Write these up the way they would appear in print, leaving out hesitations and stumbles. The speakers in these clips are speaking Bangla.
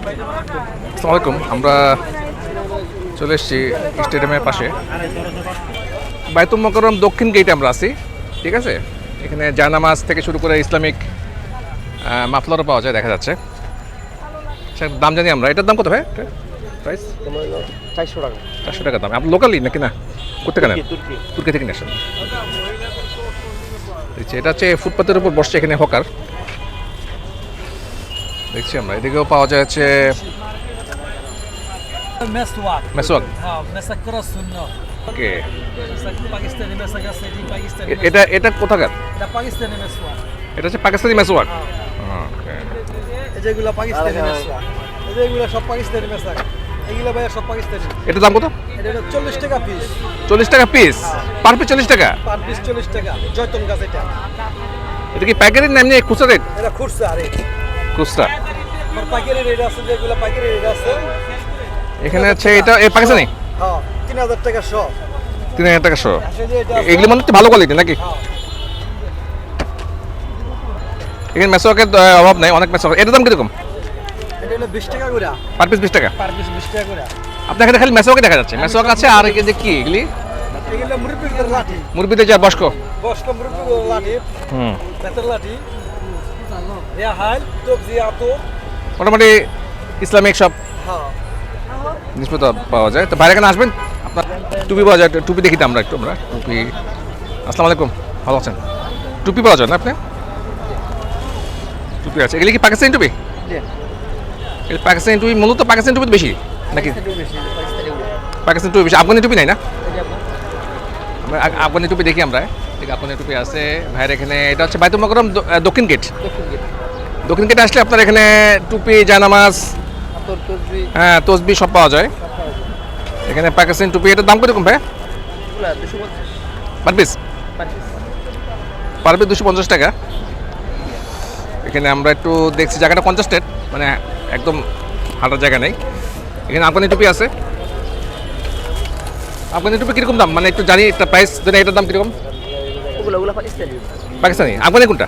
আসসালামু আলাইকুম। আমরা চলে এসেছি স্টেডিয়ামের পাশে, বায়তুল মোকাররম দক্ষিণ গেটে আমরা আছি। ঠিক আছে, এখানে জায়নামাজ থেকে শুরু করে ইসলামিক মাফলারও পাওয়া যায়, দেখা যাচ্ছে। দাম জানি আমরা, এটার দাম কত ভাই? প্রাইস 400 টাকা। 400 টাকা দাম। আপনি লোকালি নাকি না করতে কেন? তুর্কি থেকে নিয়ে আসেন। দেখছি এটা হচ্ছে ফুটপাতের উপর বসছে এখানে হকার, দেখছি আমরা। এদিকেও পাওয়া যায় হচ্ছে مسواك মেসওয়াক। ها مسكر السنة ওকে, مسك باكستاني مسك السيدي باكستاني এটা কোথাকার? ده باكستاني مسواك এটা হচ্ছে পাকিস্তানি মেসওয়াক। ওকে, যেগুলো পাকিস্তানি মেসওয়াক, যেগুলো সব পাকিস্তানি মেসওয়াক, এগুলো ভাই সব পাকিস্তানি। এটার দাম কত? এটা 40 টাকা পিস। 40 টাকা পিস? পার পিস 40 টাকা? পার পিস 40 টাকা। জয়তুন গাছ এটা। এটা কি পাইকারি না এমনি খুচরা রেট? এটা খুচরা রেট। খুচরা। আর পাইকারি রেট আছে, যেগুলো পাইকারি রেট আছে এখানে হচ্ছে এটা পাকিস্তানি হ্যাঁ 3000 টাকা শ। 3000 টাকা শো। আসলে এটা এগুলি মানে একটু ভালো কোয়ালিটি নাকি? হ্যাঁ এখানে মেসওয়াকের অভাব নাই, অনেক মেসওয়াক। এটার দাম কিরকম? এটা হলো 20 টাকা করে। পার পিস 20 টাকা? পার পিস 20 টাকা করে। আপনার এখানে খালি মেসওয়াকে দেখা যাচ্ছে। মেসওয়াক আছে আর এই যে কি এগুলি এগুলো মুরব্বিদের লাঠি, মুরব্বিদের যা বয়স্ক। বয়স্ক মুরব্বিদের লাঠি, হুম, বেতের লাঠি, রেহাল, তবজি আতো। মোটামুটি ইসলামিক সব হ্যাঁ জিনিসপত্র পাওয়া যায়। তো বাইরে এখানে আসবেন, আপনার টুপি পাওয়া যায়। টুপি দেখি তো আমরা একটু। আমরা টুপি, আসসালামু আলাইকুম, ভালো আছেন? টুপি পাওয়া যায় না আপনি? টুপি আছে। এগুলি কি পাকিস্তানি টুপি? এই পাকিস্তানি টুপি, মূলত পাকিস্তানি টুপি তো বেশি নাকি? পাকিস্তানি টুপি বেশি, আফগানি টুপি নাই না? আমরা আফগানি টুপি দেখি আমরা। ঠিক, আফগানি টুপি আছে ভাইয়ের এখানে। এটা হচ্ছে বায়তুল মোকাররম দক্ষিণ গেট। দক্ষিণ গেটে আসলে আপনার এখানে টুপি, জায়নামাজ, হ্যাঁ তসবি সব পাওয়া যায় এখানে। পাকিস্তানি টুপি, এটার দাম কিরকম ভাই? Per piece? পার পিস 250 টাকা। এখানে আমরা একটু দেখছি, জায়গাটা কনজাস্টেড, মানে একদম হাঁটার জায়গা নেই। এখানে আফগানি টুপি আছে। আফগানি টুপি কীরকম দাম, মানে একটু জানি একটা প্রাইস জানি, এটার দাম কীরকম? পাকিস্তানি। আফগানি কোনটা?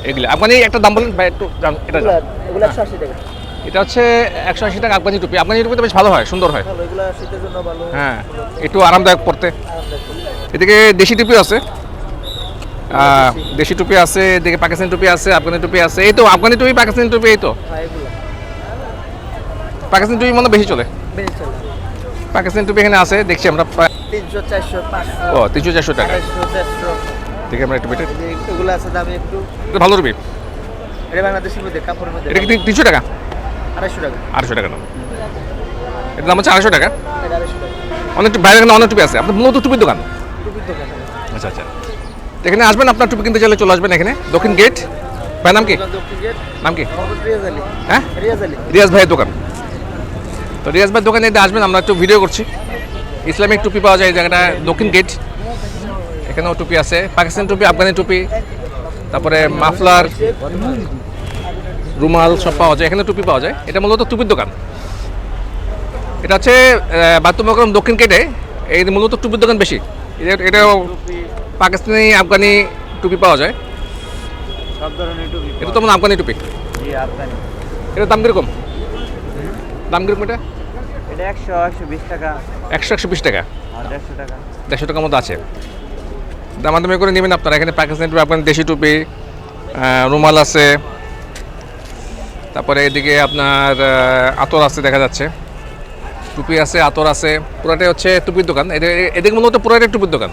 এগুলো আফগানি একটা দাম বলেন ভাই একটু। এটা এটা হচ্ছে 180 টাকা আফগানি টুপি। আফগানি টুপি তো বেশ ভালো হয়, সুন্দর হয়। হ্যাঁ, একটু আরামদায়ক পড়তে। এদিকে দেশি টুপি আছে, দেশি টুপি আছে, এদিকে পাকিস্তানি টুপি আছে, আফগানি টুপি আছে। এই তো আফগানি টুপি, পাকিস্তানি টুপি, এই তো। পাকিস্তানি টুপি মনে বেশি চলে। পাকিস্তানি টুপি এখানে আছে, দেখছি আমরা 300 400 500 ও 300-400 টাকা। 150 দেখি আমরা টুপিটা, এগুলো আছে দামে একটু। এটা ভালো টুপি। এটা বাংলাদেশের মধ্যে কাপড়ের মধ্যে এটা কি 300 টাকা? 250 টাকা। 250 টাকা দাম। এটার দাম হচ্ছে 250 টাকা। এটা 250 টাকা। অনেক বাইরে এখানে অনেক টুপি আছে। আপনার মূলত টুপির দোকান? টুপির দোকান। আচ্ছা আচ্ছা, এখানে আসবেন, আপনার টুপি কিনতে চাইলে চলে আসবেন এখানে দক্ষিণ গেট। ভাই নাম কি? দক্ষিণ গেট। নাম কি? মোহাম্মদ রিয়াজ আলী। হ্যাঁ, রিয়াজ আলী। রিয়াজ ভাইয়ের দোকান। তো রিয়াজ ভাইয়ের দোকানে আসবেন, আমরা একটু ভিডিও করছি। ইসলামিক টুপি পাওয়া যায় এই জায়গাটা দক্ষিণ গেট। এখানেও টুপি আছে, পাকিস্তানি টুপি, আফগানি টুপি, তারপরে মাফলার, রুমাল সব পাওয়া যায় এখানে। টুপি পাওয়া যায়। এটা মূলত টুপির দোকান। এটা হচ্ছে বায়তুল মোকাররম দক্ষিণ গেটে। এই মূলত টুপির দোকান বেশি। এটাও পাকিস্তানি, আফগানি টুপি পাওয়া যায়। সব ধরনের টুপি। এটা তো মনে হয় আফগানি টুপি। জি আফগানি। এটার দাম কীরকম? দাম কীরকম এটা? এটা 100 120 টাকা। 100-120 টাকা। আর 150 টাকা। 150 টাকার মধ্যে আছে। দামাদামি করে নেবেন আপনারা। এখানে পাকিস্তানি টুপি, আপনার দেশি টুপি, রুমাল আছে, তারপরে এদিকে আপনার আতর আছে দেখা যাচ্ছে। টুপি আছে, আতর আছে, পুরাটাই হচ্ছে টুপির দোকান। এদিকে মূলত পুরাটাই টুপির দোকান,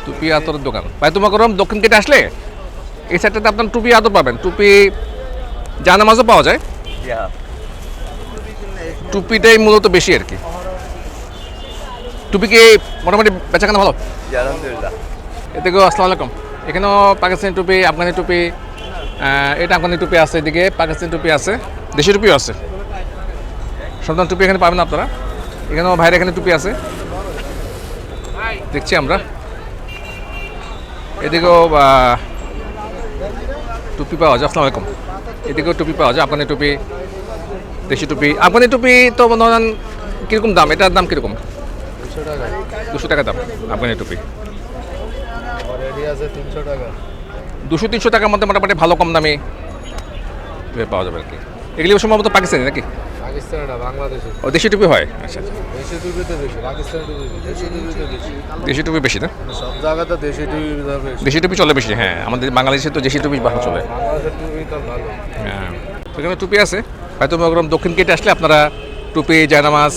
টুপি আতরের দোকান। বায়তুল মোকাররম দক্ষিণ গেটে আসলে এই সাইডটাতে আপনার টুপি, আতর পাবেন। টুপি, জায়নামাজও পাওয়া যায়। টুপিটাই মূলত বেশি আর কি। টুপি কি মোটামুটি বেচাকেনা ভালো? আলহামদুলিল্লাহ। এদিকেও আসসালামু আলাইকুম। এখানেও পাকিস্তানি টুপি, আফগানি টুপি, এটা আফগানি টুপি আছে, এদিকে পাকিস্তানি টুপি আছে, দেশি টুপিও আছে। সব ধরনের টুপি এখানে পাবেন আপনারা। এখানেও ভাইয়ের এখানে টুপি আছে, দেখছি আমরা। এদিকেও টুপি পাওয়া যায়। আসসালামু আলাইকুম। এদিকেও টুপি পাওয়া যায়, আফগানি টুপি, দেশি টুপি। আফগানি টুপি তো মনে হয় কীরকম দাম? এটার দাম কীরকম? 200 টাকা। 200 টাকা দাম আফগানি টুপি। আর এডি আছে 300 টাকা। 200-300 টাকার মধ্যে মোটামুটি ভালো কম দামে পাওয়া যাবে আর কি। এগুলি সম্ভবত পাকিস্তানি নাকি? পাকিস্তানি না, বাংলাদেশে। ও দেশি টুপি হয়, আচ্ছা আচ্ছা। দেশি টুপিতে বেশি, পাকিস্তানি টুপি দেশি টুপিতে বেশি। দেশি টুপি বেশি না? সব জায়গাতে দেশি টুপি বেশি। দেশি টুপি চলে বেশি, হ্যাঁ আমাদের বাংলাদেশে তো দেশি টুপি ভালো চলে। বাংলাদেশের টুপি তো ভালো। হ্যাঁ, সেখানে টুপি আছে। হয়তো মনে দক্ষিণ গেটে আসলে আপনারা টুপি, জায়নামাজ,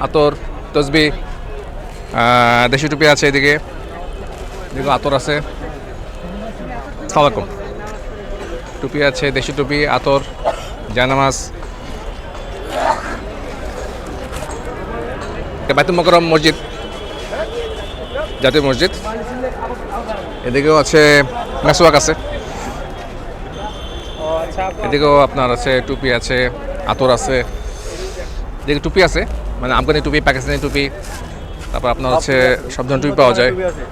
আতর, তসবি, দেশি টুপি আছে এদিকে, দেখো আতর আছে। আসসালামু আলাইকুম। টুপি আছে, দেশি টুপি, আতর, জায়নামাজ। বাইতুল মোকাররম মসজিদ, জাতীয় মসজিদ। এদিকেও আছে মেসওয়াক আছে, এদিকেও আপনার আছে টুপি আছে, আতর আছে। এদিকে টুপি আছে, মানে আফগানি টুপি, পাকিস্তানি টুপি, তারপর আপনার হচ্ছে সব ধরনের টুপি পাওয়া যায়।